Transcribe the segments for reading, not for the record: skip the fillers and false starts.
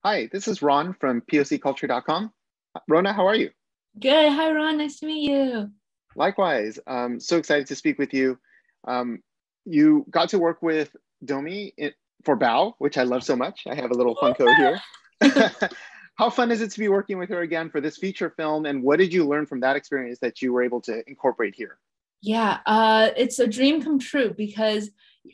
Hi, this is Ron from POCculture.com. Rona, how are you? Good. Hi, Ron. Nice to meet you. Likewise, so excited to speak with you. Um, you got to work with Domi for Bao, which I love so much. I have a little Funko here. How fun is it to be working with her again for this feature film? And what did you learn from that experience that you were able to incorporate here? Yeah, it's a dream come true because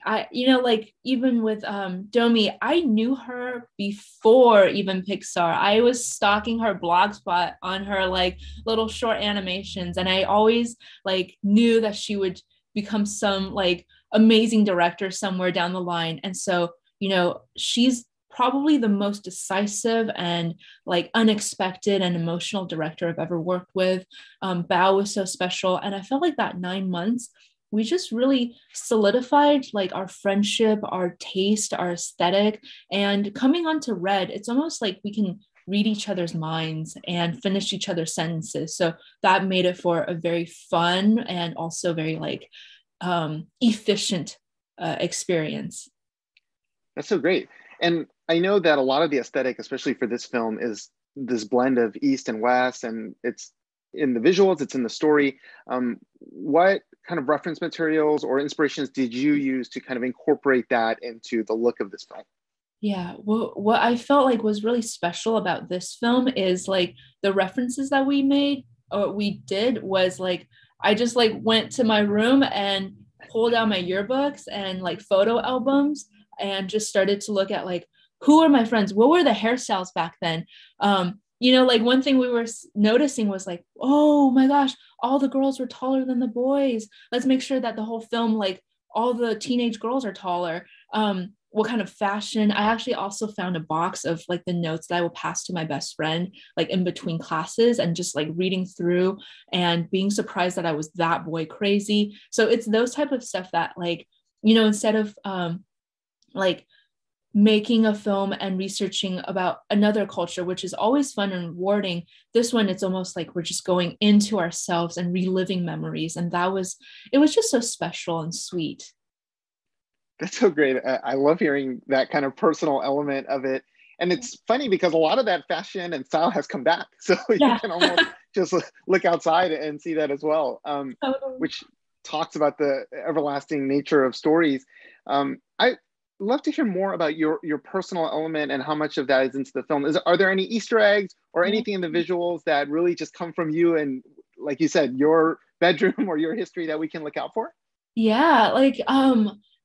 like even with Domi, I knew her before even Pixar. I was stalking her blog spot on her like little short animations, and I always like knew that she would become some like amazing director somewhere down the line. And so, she's probably the most decisive and like unexpected and emotional director I've ever worked with. Bao was so special. And I felt like that 9 months, we just really solidified like our friendship, our taste, our aesthetic. And coming on to Red, it's almost like we can read each other's minds and finish each other's sentences. So that made it for a very fun and also very like efficient experience. That's so great. And I know that a lot of the aesthetic, especially for this film, is this blend of East and West, and it's in the visuals, it's in the story. What kind of reference materials or inspirations did you use to kind of incorporate that into the look of this film? Yeah, what I felt like was really special about this film is like the references that we made or we did was like I just like went to my room and pulled out my yearbooks and like photo albums and just started to look at like who are my friends? What were the hairstyles back then? Like one thing we were noticing was like, oh my gosh, all the girls were taller than the boys. Let's make sure that the whole film, like all the teenage girls are taller. What kind of fashion. I actually also found a box of like the notes that I will pass to my best friend, like in between classes, and just like reading through and being surprised that I was that boy crazy. So it's those type of stuff that like, instead of like making a film and researching about another culture, which is always fun and rewarding. This one, it's almost like we're just going into ourselves and reliving memories. And it was just so special and sweet. That's so great. I love hearing that kind of personal element of it. And it's funny because a lot of that fashion and style has come back. So you Yeah. can almost just look outside and see that as well, which talks about the everlasting nature of stories. I love to hear more about your personal element and how much of that is into the film. Are there any Easter eggs or anything in the visuals that really just come from you and, like you said, your bedroom or your history that we can look out for? Yeah, like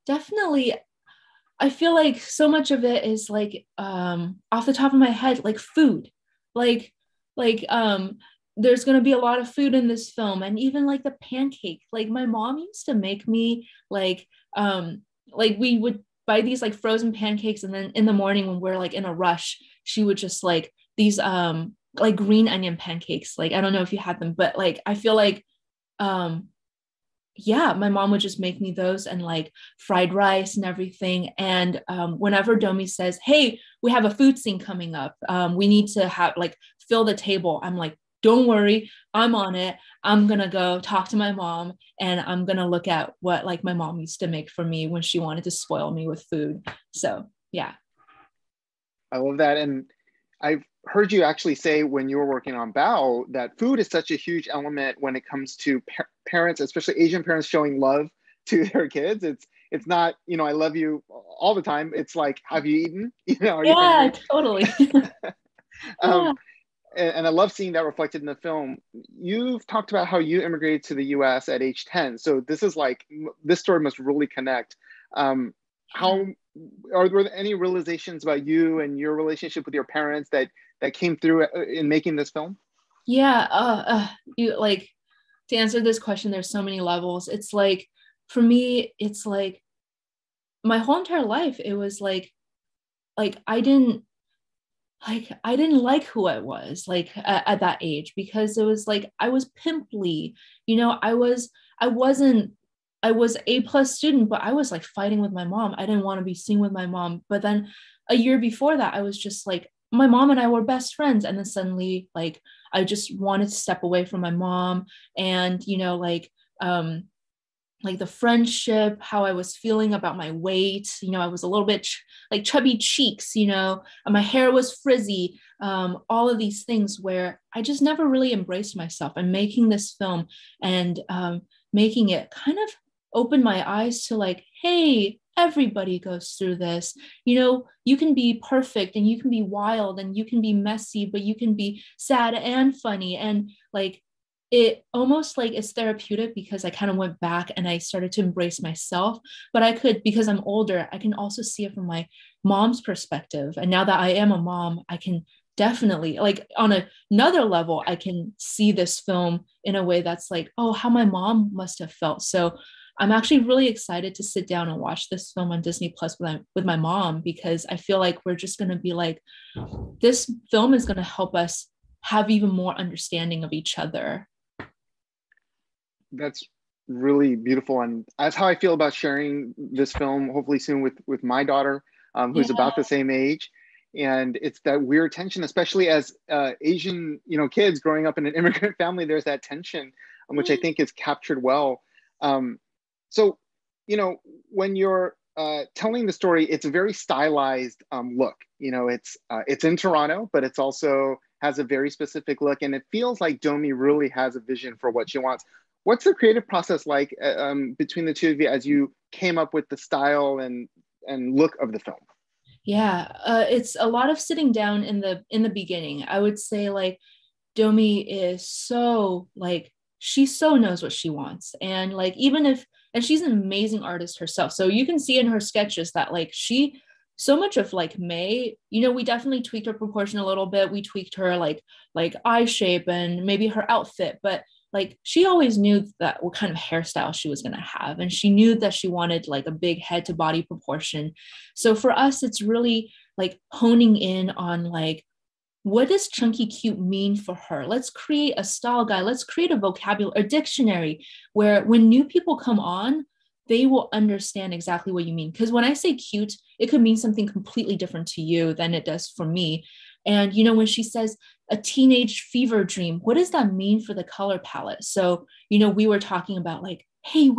definitely I feel like so much of it is like off the top of my head, like food. Like like there's gonna be a lot of food in this film and even like the pancake. Like my mom used to make me like we would buy these like frozen pancakes and then in the morning when we're like in a rush, she would just like these like green onion pancakes. Like I don't know if you had them, but like I feel like um yeah, my mom would just make me those and like fried rice and everything. And whenever Domi says, "Hey, we have a food scene coming up. We need to have like fill the table," I'm like, "Don't worry, I'm on it. I'm gonna go talk to my mom and I'm gonna look at what like my mom used to make for me when she wanted to spoil me with food." So yeah. I love that. And I've heard you actually say when you were working on Bao that food is such a huge element when it comes to parents, especially Asian parents showing love to their kids. It's not, I love you all the time. It's like, have you eaten? Are you Yeah, hungry? totally. um, Yeah. and I love seeing that reflected in the film. You've talked about how you immigrated to the US at age 10. So this is like, this story must really connect. Um, Yeah. how were there any realizations about you and your relationship with your parents that came through in making this film? Yeah. You like to answer this question, there's so many levels. It's like for me, it's like my whole entire life it was like I didn't like who I was like at that age because it was like I was pimply, I wasn't I was A plus student, but I was like fighting with my mom. I didn't want to be seen with my mom. But then a year before that, I was just like my mom and I were best friends, and then suddenly like I just wanted to step away from my mom, and like um like the friendship, how I was feeling about my weight. You know, I was a little bit like chubby cheeks, you know, and my hair was frizzy, all of these things where I just never really embraced myself. And making this film and making it kind of open my eyes to like, hey, everybody goes through this. You know, you can be perfect and you can be wild and you can be messy, but you can be sad and funny. And like, it almost like it's therapeutic because I kind of went back and I started to embrace myself. But I could, because I'm older, I can also see it from my mom's perspective. And now that I am a mom, I can definitely, like, on another level, I can see this film in a way that's like, oh, how my mom must have felt. So I'm actually really excited to sit down and watch this film on Disney Plus with my mom, because I feel like we're just going to be like, this film is going to help us have even more understanding of each other. That's really beautiful, and that's how I feel about sharing this film hopefully soon with my daughter, who's about the same age. And it's that weird tension, especially as Asian, you know, kids growing up in an immigrant family. There's that tension, which I think is captured well. So, you know, when you're telling the story, it's a very stylized look. You know, it's in Toronto, but it's also has a very specific look, and it feels like Domee really has a vision for what she wants. What's the creative process like between the two of you as you came up with the style and look of the film? Yeah, it's a lot of sitting down in the beginning. I would say like Domee is so like, she so knows what she wants, and like even if, and she's an amazing artist herself, so you can see in her sketches that like she, so much of like May, you know, we definitely tweaked her proportion a little bit, we tweaked her like eye shape and maybe her outfit, but like she always knew that what kind of hairstyle she was going to have, and she knew that she wanted like a big head to body proportion. So for us, it's really like honing in on like, what does chunky cute mean for her? Let's create a style guide, let's create a vocabulary, a dictionary, where when new people come on, they will understand exactly what you mean. Because when I say cute, it could mean something completely different to you than it does for me. And, you know, when she says a teenage fever dream, what does that mean for the color palette? So, you know, we were talking about like, hey,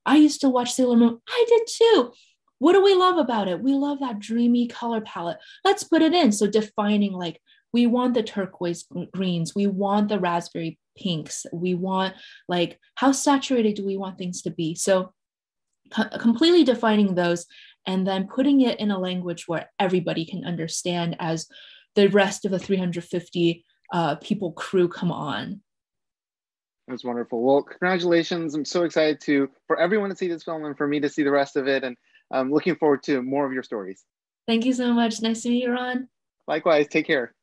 I used to watch Sailor Moon. I did too. What do we love about it? We love that dreamy color palette. Let's put it in. So defining like, we want the turquoise greens, we want the raspberry pinks, we want like, how saturated do we want things to be? So completely defining those, and then putting it in a language where everybody can understand as the rest of the 350 people crew come on. That's wonderful. Well, congratulations. I'm so excited for everyone to see this film and for me to see the rest of it. And I'm looking forward to more of your stories. Thank you so much. Nice to meet you, Ron. Likewise. Take care.